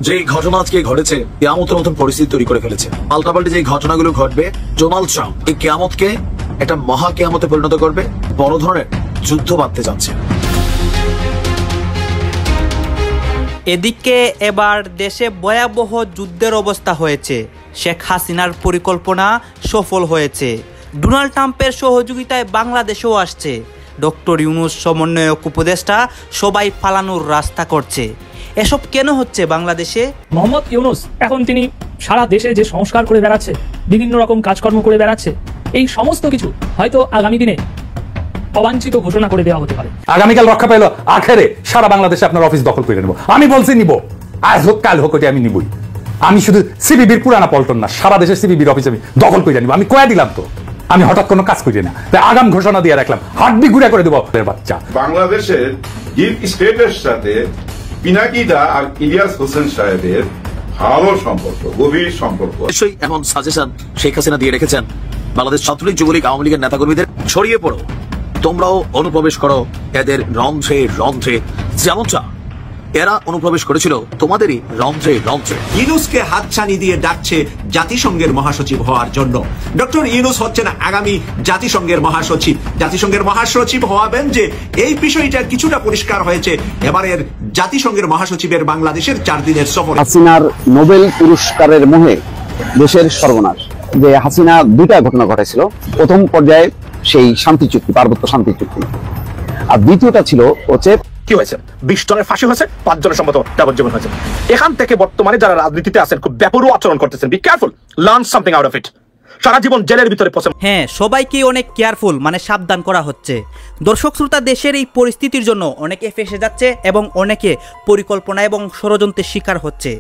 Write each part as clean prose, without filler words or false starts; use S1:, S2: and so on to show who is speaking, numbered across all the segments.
S1: যে ঘটনা আজকে ঘটেছে কিয়ামতের মতন পরিস্থিতি তৈরি করে ফেলেছে। পাল্টাপাল্টি যে ঘটনাগুলো ঘটবে, ডোনাল্ড ট্রাম্প এই কিয়ামতকে একটা মহা কিয়ামতে পরিণত করবে, বড় ধরনের যুদ্ধ বাঁধতে যাচ্ছে।
S2: এদিকে এবার দেশে ভয়াবহ যুদ্ধের অবস্থা হয়েছে। শেখ হাসিনার পরিকল্পনা সফল হয়েছে। ডোনাল্ড ট্রাম্পের সহযোগিতায় বাংলাদেশেও আসছে। ডক্টর ইউনূস সমন্বয়ক উপদেষ্টা সবাই পালানোর রাস্তা করছে। এসব কেন হচ্ছে বাংলাদেশে?
S3: মোহাম্মদ ইউনূস এখন তিনি সারা দেশে যে সংস্কার করে বেড়াচ্ছে, বিভিন্ন রকম কাজকর্ম করে বেড়াচ্ছে, এই সমস্ত কিছু হয়তো আগামী দিনে অবাঞ্ছিত ঘোষণা করে দেওয়া হতে পারে।
S4: আগামীকাল রক্ষা পেল, আখেরে সারা বাংলাদেশে আপনার অফিস দখল করে নেব। আমি বলছি নিব, আজ হোক কাল হোক, ওটা আমি নিবই। আমি শুধু সিবিবির পুরানা পল্টন না, সারা দেশের সিবিবির অফিস আমি দখল করে নিব। আমি কয়ে দিলাম তো, আমি হঠাৎ কোনো কাজ করি না, তাই আগাম ঘোষণা দিয়ে রাখলাম, হাড্ডি গুড়া করে দেবো আপনাদের বাচ্চা।
S5: বাংলাদেশের ডিপ স্টেটের সাথে পিনাকিদা আর ইলিয়াস হোসেন সাহেবের ভালো সম্পর্ক, গভীর সম্পর্ক।
S1: অবশ্যই এমন সাজেশন শেখ হাসিনা দিয়ে রেখেছেন, বাংলাদেশ ছাত্রলীগ, যুবলীগ, আওয়ামী লীগের নেতাকর্মীদের ছড়িয়ে পড়ো, তোমরাও অনুপ্রবেশ করো এদের রন্ধ্রে রন্ধ্রে, যেমনটা এরা অনুপ্রবেশ করেছিল তোমাদেরই রন্ধ্রে রন্ধ্রে।
S6: ইউনূসকে হাতছানি দিয়ে ডাকছে জাতিসংঘের মহাসচিব হওয়ার জন্য। ডক্টর ইউনূস হচ্ছেন আগামী জাতিসংঘের মহাসচিব। জাতিসংঘের মহাসচিব হওয়াবেন যে, এই বিষয়টা কিছুটা পরিষ্কার হয়েছে এবারের জাতিসংঘের মহাসচিবের বাংলাদেশের 4 দিনের সফর।
S7: হাসিনার নোবেল পুরস্কারের মোহে দেশের সর্বনাশ। যে হাসিনা দুইটা ঘটনা ঘটেছিল, প্রথম পর্যায়ে সেই শান্তি চুক্তি, পার্বত্য শান্তি চুক্তি, আর দ্বিতীয়টা ছিল হচ্ছে
S8: কি হয়েছে, 20 জনের ফাঁসি হয়েছে, 5 জনের সম্ভবত যাবজ্জীবন হয়েছে। এখান থেকে বর্তমানে যারা রাজনীতিতে আছেন খুব বেপরোয়া আচরণ করতেছেন। Be careful, learn something out of it. সারা জীবন জেলের ভিতরে পড়ে।
S2: হ্যাঁ, সবাইকে অনেক কেয়ারফুল মানে সাবধান করা হচ্ছে। দর্শক শ্রোতা, দেশের এই পরিস্থিতির জন্য অনেকে ফেঁসে যাচ্ছে এবং অনেকে পরিকল্পনা এবং ষড়যন্ত্রের শিকার হচ্ছে।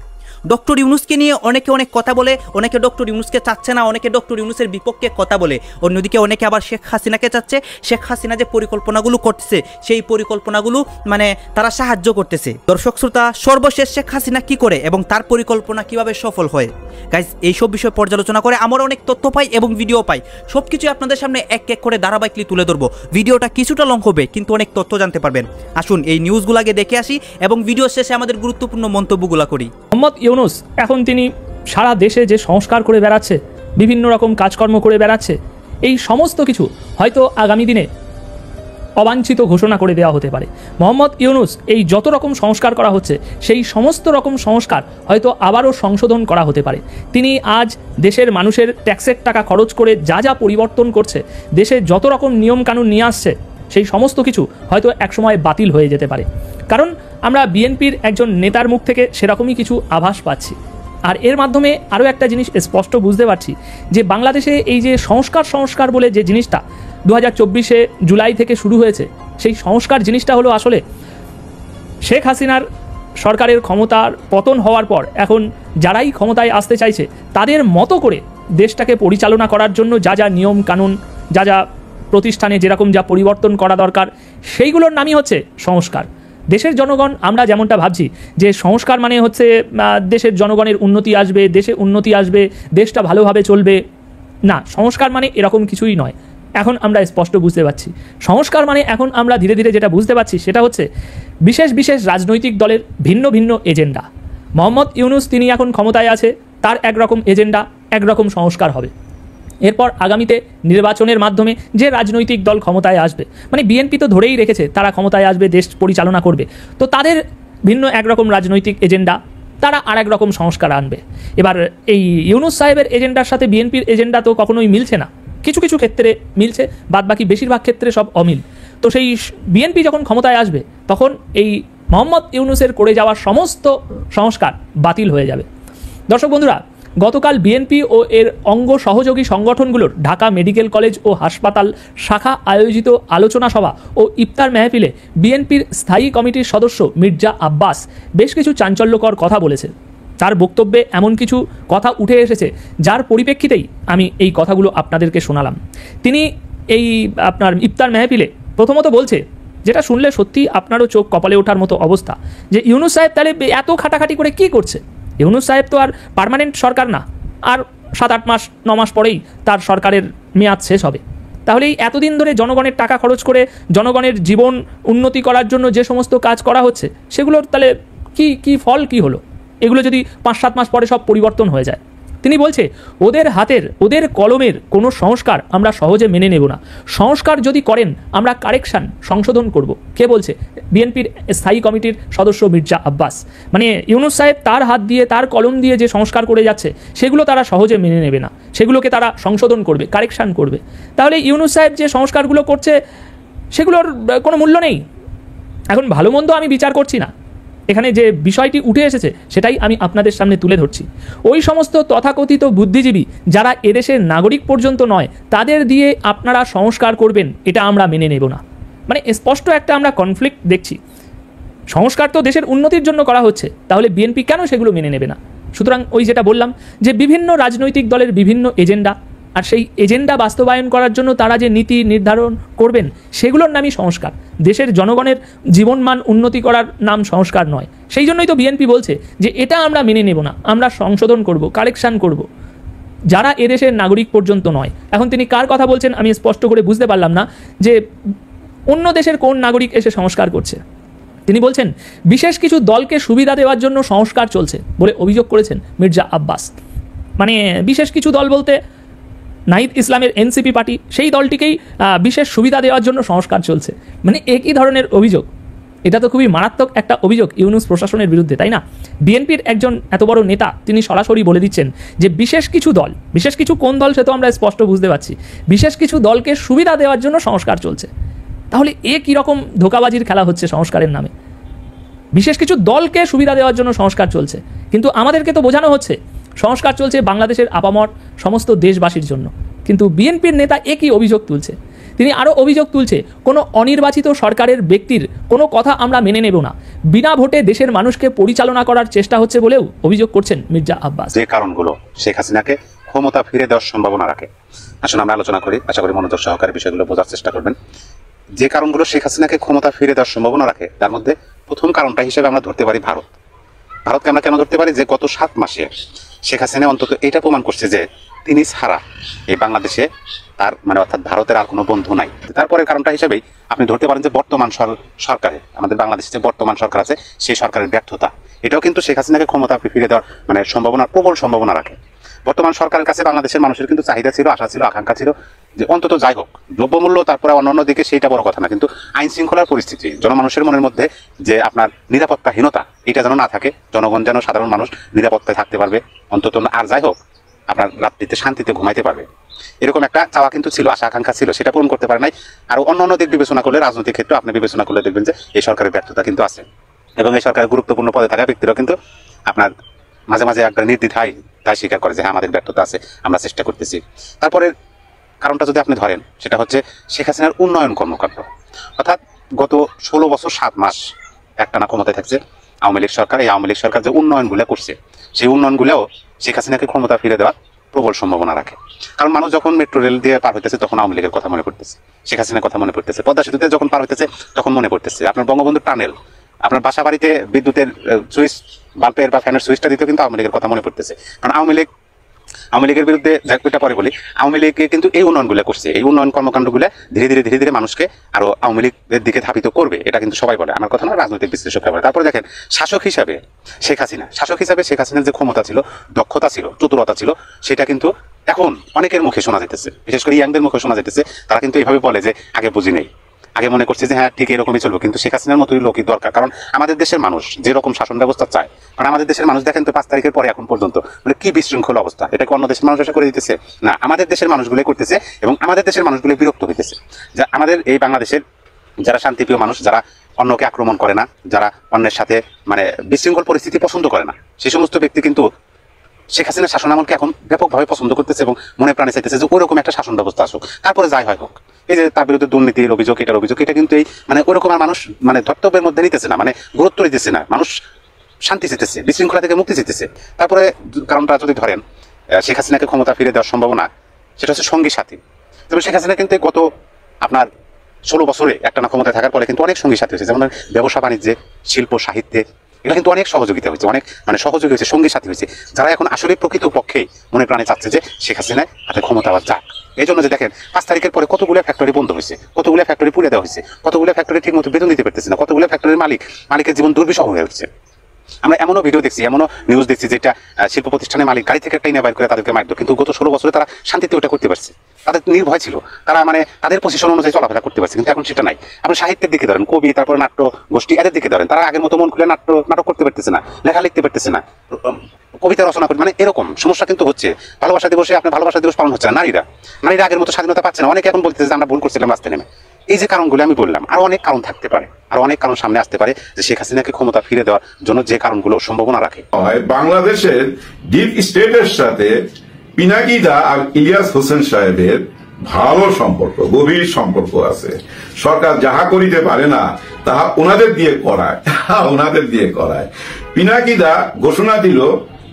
S2: ডক্টর ইউনূসকে নিয়ে অনেকে অনেক কথা বলে, অনেকে ডক্টর ইউনূসকে চাচ্ছে না, অনেকে ডক্টর ইউনূসের বিপক্ষে কথা বলে। অন্যদিকে অনেকে আবার শেখ হাসিনাকে চাচ্ছে। শেখ হাসিনা যে পরিকল্পনাগুলো করতেছে, সেই পরিকল্পনাগুলো মানে তারা সাহায্য করতেছে। দর্শক শ্রোতা, সর্বশেষ শেখ হাসিনা কি করে এবং তার পরিকল্পনা কিভাবে সফল হয়, গাইজ এইসব বিষয় পর্যালোচনা করে আমরা অনেক তথ্য পাই এবং ভিডিও পাই। সব কিছুই আপনাদের সামনে এক এক করে ধারাবাহিকলি তুলে ধরবো। ভিডিওটা কিছুটা লং হবে, কিন্তু অনেক তথ্য জানতে পারবেন। আসুন এই নিউজগুলো আগে দেখে আসি এবং ভিডিও শেষে আমাদের গুরুত্বপূর্ণ মন্তব্যগুলো করি।
S3: মোহাম্মদ ইউনূস এখন তিনি সারা দেশে যে সংস্কার করে বেড়াচ্ছে, বিভিন্ন রকম কাজকর্ম করে বেড়াচ্ছে, এই সমস্ত কিছু হয়তো আগামী দিনে অবাঞ্ছিত ঘোষণা করে দেওয়া হতে পারে। মোহাম্মদ ইউনূস এই যত রকম সংস্কার করা হচ্ছে, সেই সমস্ত রকম সংস্কার হয়তো আবারও সংশোধন করা হতে পারে। তিনি আজ দেশের মানুষের ট্যাক্সের টাকা খরচ করে যা যা পরিবর্তন করছে, দেশে যত রকম নিয়মকানুন নিয়ে আসছে, সেই সমস্ত কিছু হয়তো একসময় বাতিল হয়ে যেতে পারে। কারণ আমরা বিএনপির একজন নেতার মুখ থেকে সেরকমই কিছু আভাস পাচ্ছি। আর এর মাধ্যমে আরও একটা জিনিস স্পষ্ট বুঝতে পারছি যে বাংলাদেশে এই যে সংস্কার বলে যে জিনিসটা 2024 জুলাই থেকে শুরু হয়েছে, সেই সংস্কার জিনিসটা হলো আসলে শেখ হাসিনার সরকারের ক্ষমতার পতন হওয়ার পর এখন যারাই ক্ষমতায় আসতে চাইছে, তাদের মতো করে দেশটাকে পরিচালনা করার জন্য যা যা নিয়ম কানুন, যা যা প্রতিষ্ঠানে যেরকম যা পরিবর্তন করা দরকার, সেইগুলোর নামই হচ্ছে সংস্কার। দেশের জনগণ আমরা যেমনটা ভাবছি যে সংস্কার মানে হচ্ছে দেশের জনগণের উন্নতি আসবে, দেশে উন্নতি আসবে, দেশটা ভালোভাবে চলবে, না, সংস্কার মানে এরকম কিছুই নয়। এখন আমরা স্পষ্ট বুঝতে পারছি সংস্কার মানে, এখন আমরা ধীরে ধীরে যেটা বুঝতে পারছি সেটা হচ্ছে বিশেষ বিশেষ রাজনৈতিক দলের ভিন্ন ভিন্ন এজেন্ডা। মোহাম্মদ ইউনূস তিনি এখন ক্ষমতায় আছে, তার একরকম এজেন্ডা, একরকম সংস্কার হবে। এরপর আগামীতে নির্বাচনের মাধ্যমে যে রাজনৈতিক দল ক্ষমতায় আসবে, মানে বিএনপি তো ধরেই রেখেছে তারা ক্ষমতায় আসবে, দেশ পরিচালনা করবে, তো তাদের ভিন্ন একরকম রাজনৈতিক এজেন্ডা, তারা আর এক রকম সংস্কার আনবে। এবার এই ইউনূস সাহেবের এজেন্ডার সাথে বিএনপির এজেন্ডা তো কখনোই মিলছে না, কিছু কিছু ক্ষেত্রে মিলছে, বাদবাকি বেশিরভাগ ক্ষেত্রে সব অমিল। তো সেই বিএনপি যখন ক্ষমতায় আসবে, তখন এই মোহাম্মদ ইউনূসের করে যাওয়া সমস্ত সংস্কার বাতিল হয়ে যাবে। দর্শক বন্ধুরা, গতকাল বিএনপি ও এর অঙ্গ সহযোগী সংগঠনগুলোর ঢাকা মেডিকেল কলেজ ও হাসপাতাল শাখা আয়োজিত আলোচনা সভা ও ইফতার মেহফিলে বিএনপির স্থায়ী কমিটির সদস্য মির্জা আব্বাস বেশ কিছু চাঞ্চল্যকর কথা বলেছে। তার বক্তব্যে এমন কিছু কথা উঠে এসেছে যার পরিপ্রেক্ষিতেই আমি এই কথাগুলো আপনাদেরকে শোনালাম। তিনি এই আপনার ইফতার মেহফিলে প্রথমত বলছে, যেটা শুনলে সত্যি আপনারও চোখ কপালে ওঠার মতো অবস্থা, যে ইউনূস সাহেব তাহলে এত খাটাখাটি করে কি করছে? ইউনূস সাহেব তো আর পার্মানেন্ট সরকার না, আর 7-8 মাস 9 মাস পরেই তার সরকারের মেয়াদ শেষ হবে। তাহলে এই এতদিন ধরে জনগণের টাকা খরচ করে জনগণের জীবন উন্নতি করার জন্য যে সমস্ত কাজ করা হচ্ছে, সেগুলোর তাহলে কি ফল কি হলো? এগুলো যদি 5-7 মাস পরে সব পরিবর্তন হয়ে যায়। তিনি বলছে ওদের হাতের ওদের কলমের কোনো সংস্কার আমরা সহজে মেনে নেব না, সংস্কার যদি করেন আমরা কারেকশান সংশোধন করব। কে বলছে? বিএনপির স্থায়ী কমিটির সদস্য মির্জা আব্বাস। মানে ইউনূস সাহেব তার হাত দিয়ে তার কলম দিয়ে যে সংস্কার করে যাচ্ছে সেগুলো তারা সহজে মেনে নেবে না, সেগুলোকে তারা সংশোধন করবে, কারেকশান করবে। তাহলে ইউনূস সাহেব যে সংস্কারগুলো করছে সেগুলোর কোনো মূল্য নেই। এখন ভালো মন্দ আমি বিচার করছি না, এখানে যে বিষয়টি উঠে এসেছে সেটাই আমি আপনাদের সামনে তুলে ধরছি। ওই সমস্ত তথাকথিত বুদ্ধিজীবী যারা এদেশের নাগরিক পর্যন্ত নয় তাদের দিয়ে আপনারা সংস্কার করবেন, এটা আমরা মেনে নেব না। মানে স্পষ্ট একটা আমরা কনফ্লিক্ট দেখছি। সংস্কার তো দেশের উন্নতির জন্য করা হচ্ছে, তাহলে বিএনপি কেন সেগুলো মেনে নেবে না? সুতরাং ওই যেটা বললাম যে বিভিন্ন রাজনৈতিক দলের বিভিন্ন এজেন্ডা, আর সেই এজেন্ডা বাস্তবায়ন করার জন্য তারা যে নীতি নির্ধারণ করবেন সেগুলোর নামই সংস্কার। দেশের জনগণের জীবনমান উন্নতি করার নাম সংস্কার নয়। সেই জন্যই তো বিএনপি বলছে যে এটা আমরা মেনে নেব না, আমরা সংশোধন করব, কারেকশান করব, যারা এদেশের নাগরিক পর্যন্ত নয়। এখন তিনি কার কথা বলছেন আমি স্পষ্ট করে বুঝতে পারলাম না যে অন্য দেশের কোন নাগরিক এসে সংস্কার করছে। তিনি বলছেন বিশেষ কিছু দলকে সুবিধা দেওয়ার জন্য সংস্কার চলছে বলে অভিযোগ করেছেন মির্জা আব্বাস। মানে বিশেষ কিছু দল বলতে নাহিদ ইসলামের এনসিপি পার্টি, সেই দলটিকেই বিশেষ সুবিধা দেওয়ার জন্য সংস্কার চলছে। মানে একই ধরনের অভিযোগ, এটা তো খুবই মারাত্মক একটা অভিযোগ ইউনূস প্রশাসনের বিরুদ্ধে, তাই না? বিএনপির একজন এত বড় নেতা তিনি সরাসরি বলে দিচ্ছেন যে বিশেষ কিছু দল, বিশেষ কিছু কোন দল সে তো আমরা স্পষ্ট বুঝতে পারছি, বিশেষ কিছু দলকে সুবিধা দেওয়ার জন্য সংস্কার চলছে। তাহলে এ কীরকম ধোঁকাবাজির খেলা হচ্ছে সংস্কারের নামে? বিশেষ কিছু দলকে সুবিধা দেওয়ার জন্য সংস্কার চলছে, কিন্তু আমাদেরকে তো বোঝানো হচ্ছে সংস্কার চলছে বাংলাদেশের আপামর সমস্ত দেশবাসীর জন্য। কিন্তু বিএনপির নেতা একই অভিযোগ তুলছে। তিনি আরও অভিযোগ তুলছে কোনো অনির্বাচিত সরকারের ব্যক্তির কোনো কথা আমরা মেনে নেব না, বিনা ভোটে দেশের মানুষকে পরিচালনা করার চেষ্টা হচ্ছে বলেও অভিযোগ করছেন মির্জা আব্বাস।
S9: যে কারণগুলো শেখ হাসিনাকে ক্ষমতা ফিরে দেওয়ার সম্ভাবনা রাখে, আসলে আমরা আলোচনা করি, আশা করি মনোযোগ সহকারে বিষয়গুলো বোঝার চেষ্টা করবেন। যে কারণগুলো শেখ হাসিনাকে ক্ষমতা ফিরে দেওয়ার সম্ভাবনা রাখে তার মধ্যে প্রথম কারণটা হিসেবে আমরা ধরতে পারি ভারত। ভারতকে আমরা কেন ধরতে পারি? যে গত 7 মাসে শেখ হাসিনা অন্তত এটা প্রমাণ করছে যে তিনি ছাড়া এই বাংলাদেশে তার মানে অর্থাৎ ভারতের আর কোনো বন্ধু নাই। তারপরে কারণটা হিসেবেই আপনি ধরতে পারেন যে বর্তমান সরকারে, আমাদের বাংলাদেশে যে বর্তমান সরকার আছে সেই সরকারের ব্যর্থতা, এটাও কিন্তু শেখ হাসিনাকে ক্ষমতা ফিরে দেওয়ার মানে সম্ভাবনা, প্রবল সম্ভাবনা রাখে। বর্তমান সরকারের কাছে বাংলাদেশের মানুষের কিন্তু চাহিদা ছিল, আশা ছিল, আকাঙ্ক্ষা ছিল যে অন্তত যাই হোক দ্রব্যমূল্য, তারপরে অন্যান্য দিকে সেইটা বড় কথা না, কিন্তু আইন শৃঙ্খলার পরিস্থিতি, জনমানুষের মনের মধ্যে যে আপনার নিরাপত্তাহীনতা, এটা যেন না থাকে, জনগণ যেন, সাধারণ মানুষ নিরাপত্তায় থাকতে পারবে অন্তত, আর যাই হোক আপনার রাত্রিতে শান্তিতে ঘুমাইতে পারবে, এরকম একটা চাওয়া কিন্তু ছিল, আশা আকাঙ্ক্ষা ছিল, সেটা পূরণ করতে পারে নাই। আর অন্যান্য দিক বিবেচনা করলে, রাজনৈতিক ক্ষেত্রে আপনি বিবেচনা করলে দেখবেন যে এই সরকারের ব্যর্থতা কিন্তু আছে, এবং এই সরকারের গুরুত্বপূর্ণ পদে থাকা ব্যক্তিরাও কিন্তু আপনার মাঝে মাঝে একটা নির্দ্বিধায় তাই স্বীকার করে যে হ্যাঁ আমাদের ব্যর্থতা আছে, আমরা চেষ্টা করতেছি। তারপরে কারণটা যদি আপনি ধরেন সেটা হচ্ছে শেখ হাসিনার উন্নয়ন কর্মকাণ্ড, অর্থাৎ গত 16 বছর 7 মাস একটানা ক্ষমতায় থাকছে আওয়ামী লীগ সরকার। এই আওয়ামী লীগ সরকার যে উন্নয়নগুলো করছে সেই উন্নয়নগুলোও শেখ হাসিনাকে ক্ষমতা ফিরে দেওয়ার প্রবল সম্ভাবনা রাখে। কারণ মানুষ যখন মেট্রো রেল দিয়ে পার হইতেছে তখন আওয়ামী লীগের কথা মনে পড়তেছে, শেখ হাসিনার কথা মনে পড়তেছে, পদ্মা সেতুতে যখন পার হইতেছে তখন মনে পড়তেছে আপনার বঙ্গবন্ধু টানেল, আপনার বাসা বাড়িতে বিদ্যুতের সুইচ, বাল্বের বা ফ্যানের সুইচটা দিতে কিন্তু আওয়ামী লীগের কথা মনে পড়তেছে। কারণ আওয়ামী লীগের বিরুদ্ধে এটা পরে বলি, আওয়ামী লীগ কিন্তু এই উন্নয়নগুলো করছে, এই উন্নয়ন কর্মকাণ্ডগুলো ধীরে ধীরে মানুষকে আরো আওয়ামী লীগের দিকে ধাবিত করবে, এটা কিন্তু সবাই বলে, আমার কথা না, রাজনৈতিক বিশ্লেষকরা বলে। তারপরে দেখেন শাসক হিসাবে শেখ হাসিনার যে ক্ষমতা ছিল, দক্ষতা ছিল, চতুরতা ছিল, সেটা কিন্তু এখন অনেকের মুখে শোনা যাইতেছে, বিশেষ করে ইয়াংদের মুখে শোনা যাইতেছে। তারা কিন্তু এইভাবে বলে যে আগে বুঝি নেই, আগে মনে করছে যে হ্যাঁ ঠিক এরকমই চলবে, কিন্তু শেখ হাসিনার মতোই লোকই দরকার। কারণ আমাদের দেশের মানুষ যেরকম শাসন ব্যবস্থা চায়, কারণ আমাদের দেশের মানুষ দেখেন তো 5 তারিখের পরে এখন পর্যন্ত মানে কি বিশৃঙ্খল অবস্থা, এটা কি অন্য দেশের মানুষ আশা করে দিতেছে না, আমাদের দেশের মানুষগুলোই করতেছে, এবং আমাদের দেশের মানুষগুলো বিরক্ত হইতেছে। যা আমাদের এই বাংলাদেশের যারা শান্তিপ্রিয় মানুষ, যারা অন্যকে আক্রমণ করে না, যারা অন্যের সাথে মানে বিশৃঙ্খল পরিস্থিতি পছন্দ করে না, সেই সমস্ত ব্যক্তি কিন্তু শেখ হাসিনার শাসন আমলকে এখন ব্যাপকভাবে পছন্দ করতেছে এবং মনে প্রাণে চাইতেছে যে ওইরকম একটা শাসন ব্যবস্থা আসুক, তারপরে যাই হয় হোক। এই যে তার বিরুদ্ধে দুর্নীতির অভিযোগ, এটার অভিযোগ, এটা কিন্তু এই মানে ওইরকম আর মানুষ মানে ধর্তব্যের মধ্যে নিতেছে না, মানে গুরুত্ব দিতেছে না, মানুষ শান্তি চেতেছে, বিশৃঙ্খলা থেকে মুক্তি চেতেছে। তারপরে কারণটা যদি ধরেন শেখ হাসিনাকে ক্ষমতা ফিরে দেওয়ার সম্ভাবনা, সেটা হচ্ছে সঙ্গী সাথী। তবে শেখ হাসিনা কিন্তু গত আপনার 16 বছরে একটানা ক্ষমতায় থাকার পরে কিন্তু অনেক সঙ্গী সাথী হয়েছে, যেমন ব্যবসা বাণিজ্যে, শিল্প সাহিত্যে, এগুলো কিন্তু অনেক সহযোগিতা হয়েছে, অনেক মানে সহযোগী হয়েছে, সঙ্গী সাথী হয়েছে, যারা এখন আসলে প্রকৃত পক্ষে মনে প্রাণে চাচ্ছে যে শেখ হাসিনায় হাতে ক্ষমতা আবার যাক। এই জন্য যে দেখেন 5 তারিখের পরে কতগুলো ফ্যাক্টরি বন্ধ হয়েছে, কতগুলো ফ্যাক্টরি পুড়ে দেওয়া হয়েছে, কতগুলো ফ্যাক্টরি ঠিক মতো বেতন দিতে পারতেছে না, কতগুলো ফ্যাক্টরির মালিকের জীবন দুর্বিষহ হয়ে উঠছে। আমরা এমনও ভিডিও দেখছি, এমনও নিউজ দেখছি যেটা শিল্প প্রতিষ্ঠানের মালিক গাড়ি থেকে একটা ইনে বাইর করে তাদেরকে মারতো, কিন্তু গত 16 বছরে তারা শান্তিতে ওটা করতে পারছে। তাদের নির্ভয় ছিল, তারা মানে তাদের পজিশন অনুযায়ী চলাফেরা করতে পারছে, কিন্তু এখন সেটা নাই। আপনি সাহিত্যের দিকে ধরেন, কবি, তারপর নাট্য গোষ্ঠী, এদের দিকে ধরেন, তারা আগের মতো মন খুলে নাটক করতে পারতেছে না, লেখা লিখতে পারতেছে না, কবিতা রচনা করতে, মানে এরকম সমস্যা কিন্তু হচ্ছে। ভালোবাসা দিবসে আপনার ভালোবাসা দিবস পালন হচ্ছে না, নারীরা আগের মতো স্বাধীনতা পাচ্ছে না। অনেকে এখন বলতেছে যে আমরা ভুল করছিলাম রাস্তায় নেমে। এই যে কারণগুলো আমি বললাম, আরো অনেক কারণ থাকতে পারে, আরো অনেক কারণ সামনে আসতে পারে যে শেখ হাসিনাকে ক্ষমতা ফিরে দেওয়ার জন্য যে কারণগুলো সম্ভাবনা রাখে।
S5: বাংলাদেশের ডিপ স্টেটের সাথে পিনাকি দা আর ইলিয়াস হোসেন সাহেবের ভালো সম্পর্ক, গভীর সম্পর্ক আছে। সরকার যাহা করিতে পারে না তাহা ওনাদের দিয়ে করায়। পিনাকি দা ঘোষণা দিল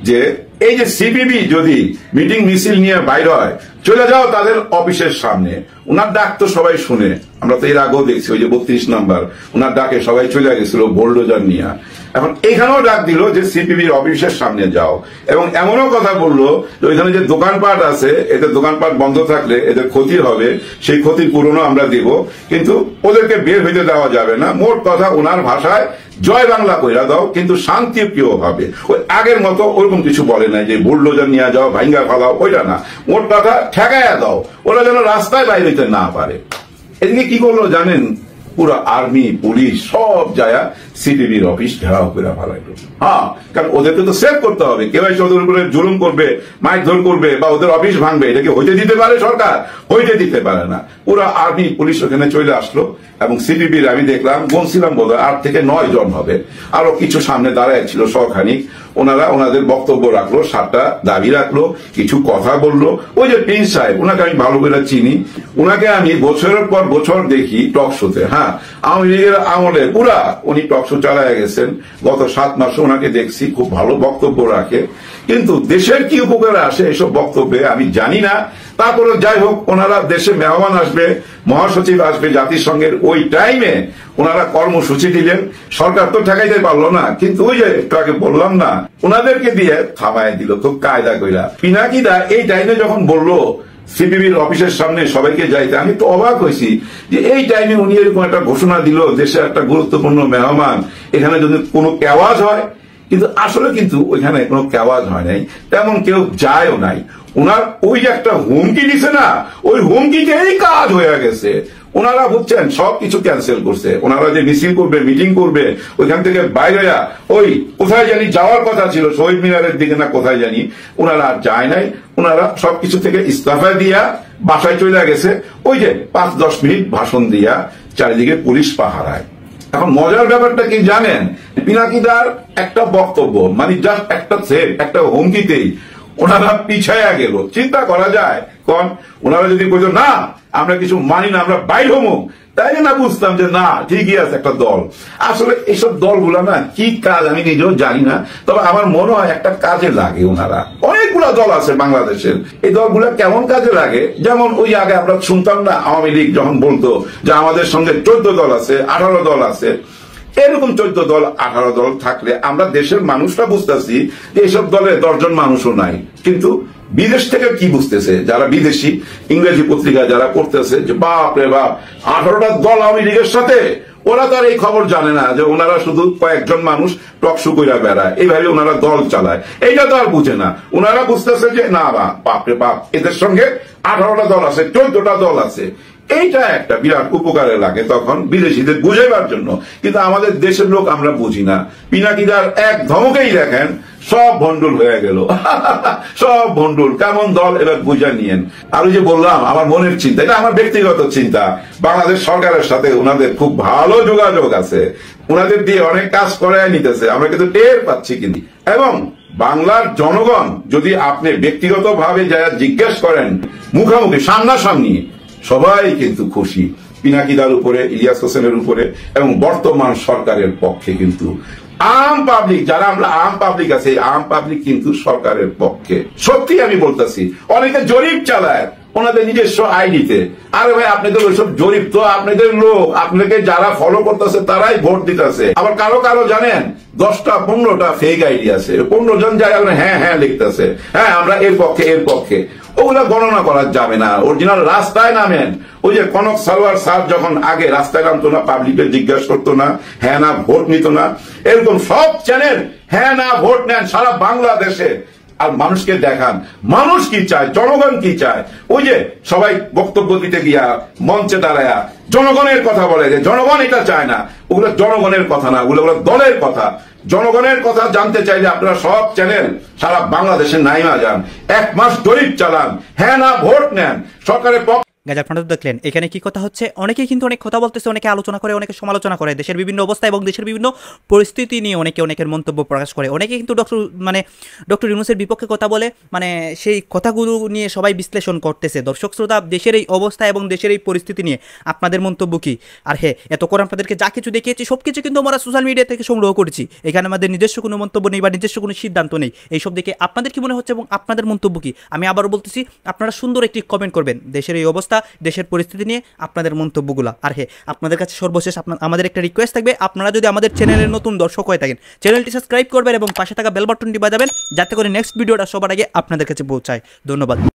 S5: যে এই যে সিপিবি যদি মিটিং মিছিল নিয়ে বাইর হয়, চলে যাও তাদের অফিসের সামনে। উনার ডাক তো সবাই শুনে, আমরা তো এর আগেও দেখছি, ওই যে 32 নাম্বার উনার ডাকে সবাই চলে গেছিল বোল্ডোজার নিয়ে। এখন এখানেও ডাক দিল যে সিপিবির অফিসের সামনে যাও, এবং এমনও কথা বললো যে ওইখানে যে দোকানপাট আছে, এদের দোকানপাট বন্ধ থাকলে এদের ক্ষতি হবে, সেই ক্ষতির পূরণও আমরা দেব, কিন্তু ওদেরকে বের হইতে দেওয়া যাবে না। মোট কথা ওনার ভাষায় জয় বাংলা কইরা দাও, কিন্তু শান্তিপ্রিয় ভাবে। ওই আগের মতো ওরকম কিছু বলে নাই যে বুলডোজার নিয়ে যাও, ভাঙ্গা ফালাও, ওইটা না। মোট কথা ঠেকাইয়া দাও, ওরা যেন রাস্তায় বাইরে হইতে না পারে। এদিকে কি করলো জানেন, পুরো আর্মি পুলিশ সব যায় সিপিবির অফিস ঘেরাও করে ফেলাইলো। হ্যাঁ, কারণ ওদেরকে তো সেভ করতে হবে। কেউ এসে ওদের উপরে জুলুম করবে, মারধর করবে, বা ওদের অফিস ভাঙবে, এটা কি হইতে দিতে পারে সরকার? হইতে দিতে পারে না। পুরো আর্মি পুলিশ ওখানে চলে আসলো, এবং সিপিবির আমি দেখলাম, গুনছিলাম বোধ হয় 8 থেকে 9 জন হবে, আরো কিছু সামনে দাঁড়ায় ছিল সখানিক। ওনারা ওনাদের বক্তব্য রাখলো, 7টা দাবি রাখলো, কিছু কথা বললো। ওই যে প্রিন্স সাহেব, ওনাকে আমি ভালো করে চিনি, ওনাকে আমি বছরের পর বছর দেখি টক শোতে। হ্যাঁ, আওয়ামী লীগের আমলে পুরা উনি টক শো চালায় গেছেন। গত 7 মাসে ওনাকে দেখছি, খুব ভালো বক্তব্য রাখে, কিন্তু দেশের কি উপকারে আসে এসব বক্তব্যে আমি জানি না। তারপরে যাই হোক, ওনারা দেশে মেহমান আসবে, মহাসচিব আসবে জাতিসংঘের, ওই টাইমে ওনারা কর্মসূচি দিলেন। সরকার তো ঠেকাইতে পারলো না, কিন্তু ওই যে একটু আগে বললাম না, ওনাদেরকে দিয়ে থামায় দিল খুব কায়দা কইরা। পিনাকি দা এই টাইমে যখন বললো সিপিবির অফিসের সামনে সবাইকে যাইতে, আমি তো অবাক হয়েছি যে এই টাইমে উনি এরকম একটা ঘোষণা দিল, দেশে একটা গুরুত্বপূর্ণ মেহমান, এখানে যদি কোনো কেওয়াজ হয়। কিন্তু আসলে কিন্তু ওইখানে কোনো কেওয়াজ হয় নাই, তেমন কেউ যায়ও নাই। ওনার ওই যে একটা হুমকি দিছে না, ওই হুমকিতেই কাজ হয়ে গেছে। ওনারা বুঝছেন সবকিছু ক্যান্সেল করছে। ওনারা যে মিছিল করবে, মিটিং করবে, ওইখান থেকে বাইরে ওই কোথায় জানি যাওয়ার কথা ছিল, শহীদ মিনারের দিকে না কোথায় জানি, ওনারা আর যায় নাই। ওনারা সবকিছু থেকে ইস্তফা দিয়া বাসায় চলে গেছে। ওই যে 5-10 মিনিট ভাষণ দিয়া চারিদিকে পুলিশ পাহারায়। এখন মজার ব্যাপারটা কি জানেন, পিনাকিদার একটা বক্তব্য, মানে জাস্ট একটা সেট, একটা হুমকিতেই ওনারা পিছায়া গেল। চিন্তা করা যায়, কোন ওনারা যদি বলতো না আমরা কিছু মানি না, আমরা বাইর হবো, তাই না বুঝতাম যে না ঠিকই আছে একটা দল। আসলে এইসব দলগুলা না কি কাজ আমি নিজেও জানি না, তবে আমার মনে হয় একটা কাজে লাগে। ওনারা অনেকগুলা দল আছে বাংলাদেশের, এই দলগুলা কেমন কাজে লাগে, যেমন ওই আগে আমরা শুনতাম না আওয়ামী লীগ যখন বলতো যে আমাদের সঙ্গে 14 দল আছে, 18 দল আছে। এরকম 14 দল 18 দল থাকলে আমরা দেশের মানুষরা বুঝতেছি যে এইসব দলে 10 জন মানুষও নাই, কিন্তু বিদেশ থেকে কি বুঝতেছে, যারা বিদেশি ইংরেজি পত্রিকা যারা পড়তেছে যে বাপ রে বাপ 18টা দল আওয়ামী লীগের সাথে, ওরা তো আর এই খবর জানে না যে ওনারা শুধু কয়েকজন মানুষ টকশো কইরা বেড়ায়, এইভাবে ওনারা দল চালায়, এইটা তো আর বুঝে না। ওনারা বুঝতেছে যে না বাপ রে বাপ, এদের সঙ্গে 18টা দল আছে, 14টা দল আছে। এইটা একটা বিরাট উপকারে লাগে তখন বিদেশিদের বুঝাইবার জন্য, কিন্তু আমাদের দেশের লোক আমরা বুঝি না। পিনাকিদার এক ধমকেই দেখেন সব ভন্ডুল হয়ে গেল, সব ভন্ডুল। কেমন দল এবার বুঝা নিয়েন। আর ওই যে বললাম আমার মনের চিন্তা, এটা আমার ব্যক্তিগত চিন্তা, বাংলাদেশ সরকারের সাথে ওনাদের খুব ভালো যোগাযোগ আছে, ওনাদের দিয়ে অনেক কাজ করায় নিতেছে, আমরা কিন্তু টের পাচ্ছি। কিন্তু এবং বাংলার জনগণ যদি আপনি ব্যক্তিগত ভাবে যারা জিজ্ঞেস করেন, মুখামুখি সামনাসামনি, সবাই কিন্তু খুশি পিনাকিদার উপরে, ইলিয়াস হোসেনের উপরে, এবং বর্তমান সরকারের পক্ষে। কিন্তু আম পাবলিক, যারা আমরা আম পাবলিক আছে, আম পাবলিক কিন্তু সরকারের পক্ষে। সত্যি আমি বলতেছি, অনেকে জরিপ চালায় ওনাদের নিজস্ব আইডিতে। আরে ভাই, আপনাদের ওইসব জরিপ তো আপনাদের লোক, আপনাকে যারা ফলো করতেছে তারাই ভোট দিতেছে। আবার কারো কারো জানেন 10টা-15টা ফেক আইডি আছে, 15 জন যায় হ্যাঁ হ্যাঁ লিখতেছে, হ্যাঁ আমরা এর পক্ষে এর পক্ষে। ওগুলা গণনা করা যাবে না, অরিজিনাল রাস্তায় নামেন। ওই যে কনক সালোয়ার স্যার যখন আগে রাস্তায় নামতো না, পাবলিকের জিজ্ঞাসা করতো না, হ্যাঁ না ভোট নিত না, এরকম সব চ্যানেল হ্যাঁ না ভোট নেন সারা বাংলাদেশে, আর মানুষকে দেখান মানুষ কি চায়, জনগণ কি চায়। ওই যে সবাই বক্তব্য দিতে গিয়া মঞ্চে দাঁড়ায়া জনগণের কথা বলে যে জনগণ এটা চায় না, ওগুলো জনগণের কথা না, ওগুলো দলের কথা। জনগণের কথা জানতে চাইলে আপনারা সব চ্যানেল সারা বাংলাদেশে নাইমা যান, 1 মাস জরিপ চালান, হ্যাঁ না ভোট নেন সরকারের পক্ষ।
S2: গাইজ আপনারা দেখলেন এখানে কি কথা হচ্ছে, অনেকেই কিন্তু অনেক কথা বলতেছে, অনেকে আলোচনা করে, অনেকে সমালোচনা করে দেশের বিভিন্ন অবস্থা এবং দেশের বিভিন্ন পরিস্থিতি নিয়ে অনেকের মন্তব্য প্রকাশ করে। অনেকে কিন্তু ডক্টর ইউনূসের বিপক্ষে কথা বলে, সেই কথাগুলো নিয়ে সবাই বিশ্লেষণ করতেছে। দর্শক শ্রোতা, দেশের এই অবস্থা এবং দেশের এই পরিস্থিতি নিয়ে আপনাদের মন্তব্য কি? আর হ্যাঁ, এতক্ষণ আপনাদেরকে যা কিছু দেখিয়েছি সব কিছু কিন্তু আমরা সোশ্যাল মিডিয়া থেকে সংগ্রহ করেছি, এখানে আমাদের নিজস্ব কোনো মন্তব্য নেই বা নিজস্ব কোনো সিদ্ধান্ত নেই। এইসব দেখে আপনাদের কি মনে হচ্ছে এবং আপনাদের মন্তব্য কি? আমি আবারও বলতেছি, আপনারা সুন্দর একটি কমেন্ট করবেন দেশের এই অবস্থা, দেশের পরিস্থিতি নিয়ে আপনাদের মন্তব্যগুলো। আর হ্যাঁ, আপনাদের কাছে সর্বশেষ আমাদের একটা রিকোয়েস্ট থাকবে, আপনারা যদি আমাদের চ্যানেলের নতুন দর্শক হয়ে থাকেন, চ্যানেলটি সাবস্ক্রাইব করবেন এবং পাশে থাকা বেল বাটনটি বাজাবেন, যাতে করে নেক্সট ভিডিওটা সবার আগে আপনাদের কাছে পৌঁছায়। ধন্যবাদ।